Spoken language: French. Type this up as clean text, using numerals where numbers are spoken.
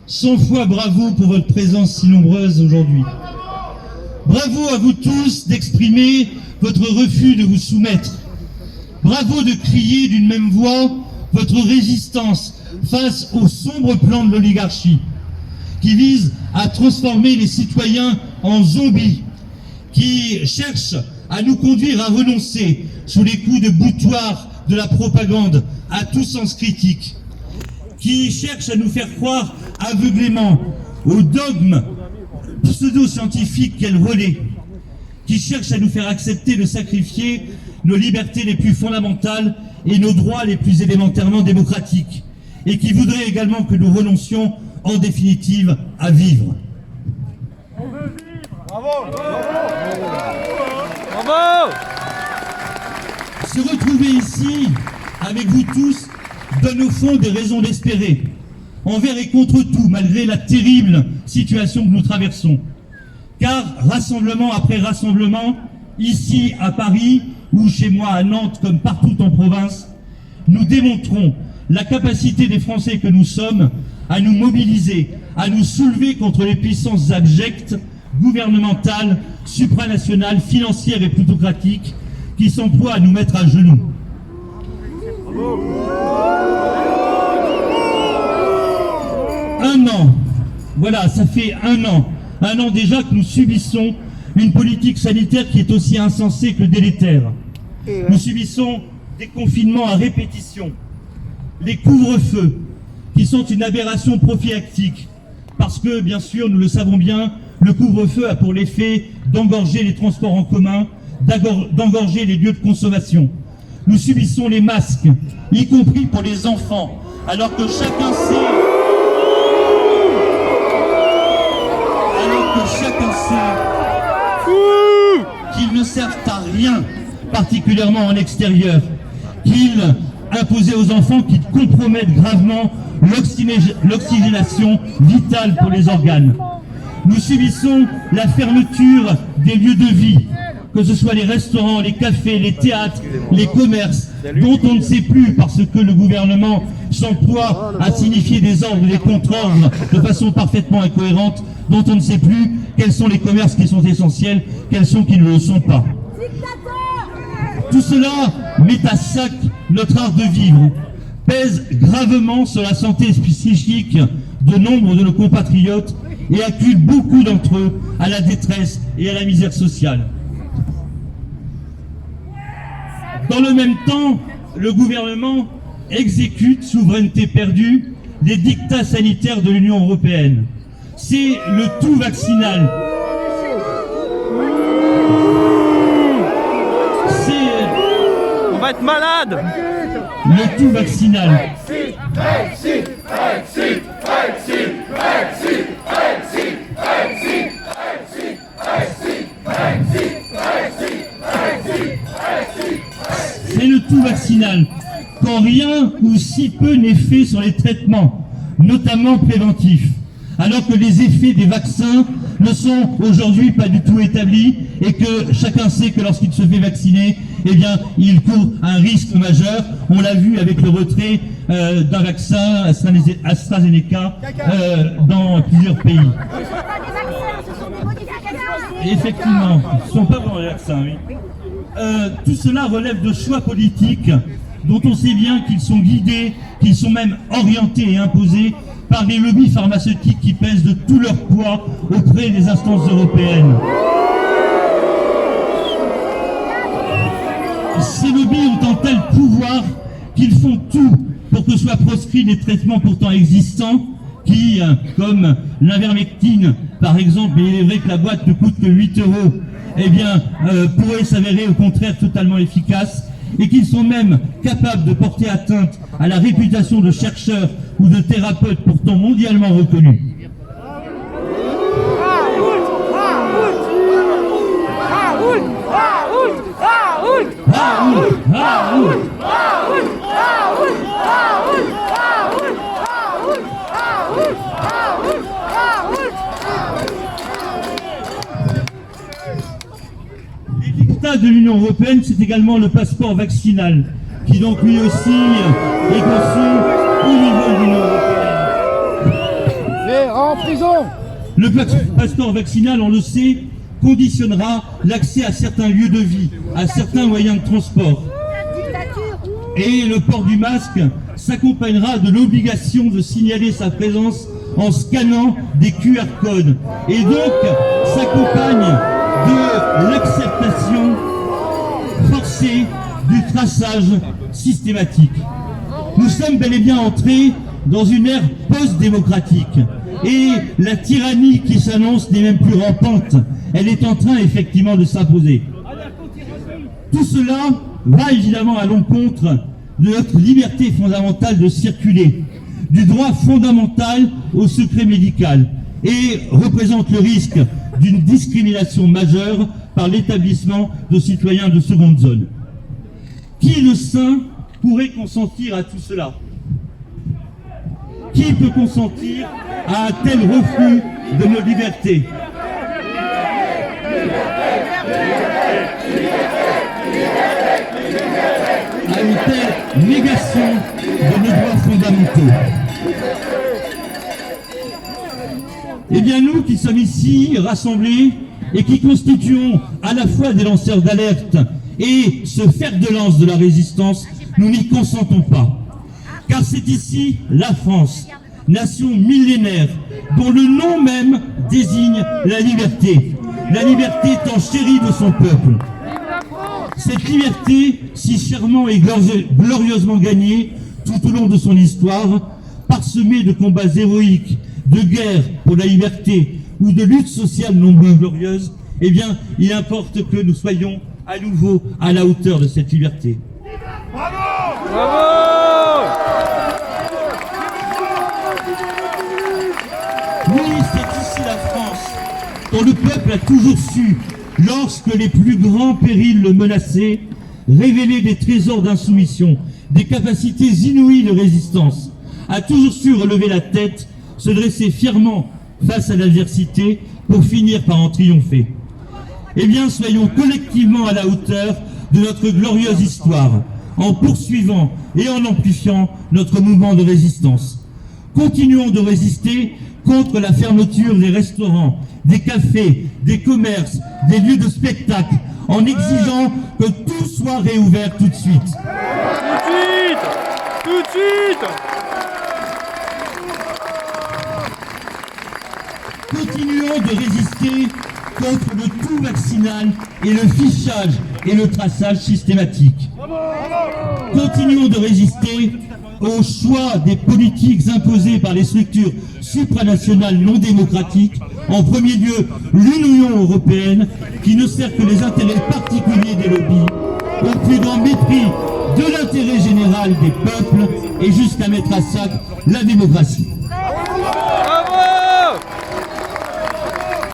100 fois bravo pour votre présence si nombreuse aujourd'hui. Bravo à vous tous d'exprimer votre refus de vous soumettre. Bravo de crier d'une même voix votre résistance face au sombre plan de l'oligarchie qui vise à transformer les citoyens en zombies, qui cherche à nous conduire à renoncer sous les coups de boutoir de la propagande à tout sens critique, qui cherche à nous faire croire aveuglément aux dogmes pseudo-scientifiques qu'elle relaie, qui cherche à nous faire accepter de sacrifier nos libertés les plus fondamentales et nos droits les plus élémentairement démocratiques, et qui voudrait également que nous renoncions en définitive à vivre. On veut vivre. Bravo. Bravo. Se retrouver ici, avec vous tous, donne au fond des raisons d'espérer, envers et contre tout, malgré la terrible situation que nous traversons. Car, rassemblement après rassemblement, ici à Paris, ou chez moi à Nantes, comme partout en province, nous démontrons la capacité des Français que nous sommes à nous mobiliser, à nous soulever contre les puissances abjectes, gouvernementales, supranationales, financières et plutocratiques, qui s'emploient à nous mettre à genoux. Un an, voilà, ça fait un an déjà que nous subissons une politique sanitaire qui est aussi insensée que délétère. Nous subissons des confinements à répétition, les couvre-feux, qui sont une aberration prophylactique, parce que, bien sûr, nous le savons bien, le couvre-feu a pour l'effet d'engorger les transports en commun, d'engorger les lieux de consommation. Nous subissons les masques, y compris pour les enfants, alors que chacun sait qu'ils ne servent à rien, particulièrement en extérieur, qu'ils imposés aux enfants qui compromettent gravement l'oxygénation vitale pour les organes. Nous subissons la fermeture des lieux de vie, que ce soit les restaurants, les cafés, les théâtres, les commerces, dont on ne sait plus parce que le gouvernement s'emploie à signifier des ordres et des contre-ordres de façon parfaitement incohérente, dont on ne sait plus quels sont les commerces qui sont essentiels, quels sont qui ne le sont pas. Tout cela met à sac notre art de vivre, pèse gravement sur la santé psychique de nombre de nos compatriotes et accule beaucoup d'entre eux à la détresse et à la misère sociale. Dans le même temps, le gouvernement exécute, souveraineté perdue, les dictats sanitaires de l'Union européenne. C'est le tout vaccinal. On va être malade. Le tout vaccinal. C'est le tout vaccinal. Quand rien ou si peu n'est fait sur les traitements, notamment préventifs, alors que les effets des vaccins ne sont aujourd'hui pas du tout établis et que chacun sait que lorsqu'il se fait vacciner, eh bien, il court un risque majeur. On l'a vu avec le retrait d'un vaccin AstraZeneca dans plusieurs pays. Effectivement, ce ne sont pas vraiment des vaccins, oui. Tout cela relève de choix politiques dont on sait bien qu'ils sont guidés, qu'ils sont même orientés et imposés par des lobbies pharmaceutiques qui pèsent de tout leur poids auprès des instances européennes. Ces lobbies ont un tel pouvoir qu'ils font tout pour que soient proscrits des traitements pourtant existants qui, comme l'invermectine par exemple, mais il est vrai que la boîte ne coûte que 8 €, eh bien, pourrait s'avérer au contraire totalement efficace, et qu'ils sont même capables de porter atteinte à la réputation de chercheurs ou de thérapeutes pourtant mondialement reconnus. Les dictats de l'Union européenne, c'est également le passeport vaccinal, qui donc lui aussi est conçu au niveau de l'Union européenne. en prison. Le passeport vaccinal, on le sait, conditionnera l'accès à certains lieux de vie, à certains moyens de transport. Et le port du masque s'accompagnera de l'obligation de signaler sa présence en scannant des QR codes. Et donc s'accompagne de l'acceptation forcée du traçage systématique. Nous sommes bel et bien entrés dans une ère post-démocratique. Et la tyrannie qui s'annonce n'est même plus rampante. Elle est en train effectivement de s'imposer. Tout cela va évidemment à l'encontre de notre liberté fondamentale de circuler, du droit fondamental au secret médical, et représente le risque d'une discrimination majeure par l'établissement de citoyens de seconde zone. Qui de sain pourrait consentir à tout cela? Qui peut consentir à un tel refus de nos libertés? À une telle négation de nos droits fondamentaux? Eh bien, nous qui sommes ici rassemblés et qui constituons à la fois des lanceurs d'alerte et ce fer de lance de la résistance, nous n'y consentons pas. Car c'est ici la France, nation millénaire, dont le nom même désigne la liberté tant chérie de son peuple. Cette liberté, si chèrement et glorieusement gagnée tout au long de son histoire, parsemée de combats héroïques, de guerres pour la liberté ou de luttes sociales nombreuses glorieuses, eh bien, il importe que nous soyons à nouveau à la hauteur de cette liberté. Bravo! Bravo! Oui, c'est ici la France, dont le peuple a toujours su, lorsque les plus grands périls le menaçaient, révéler des trésors d'insoumission, des capacités inouïes de résistance, a toujours su relever la tête, se dresser fièrement face à l'adversité pour finir par en triompher. Eh bien, soyons collectivement à la hauteur de notre glorieuse histoire, en poursuivant et en amplifiant notre mouvement de résistance. Continuons de résister contre la fermeture des restaurants, des cafés, des commerces, des lieux de spectacle, en exigeant que tout soit réouvert tout de suite. Tout de suite! Tout de suite! Continuons de résister contre le tout vaccinal et le fichage et le traçage systématique. Continuons de résister au choix des politiques imposées par les structures supranationales non démocratiques, en premier lieu l'Union européenne, qui ne sert que les intérêts particuliers des lobbies, au plus grand mépris de l'intérêt général des peuples et jusqu'à mettre à sac la démocratie.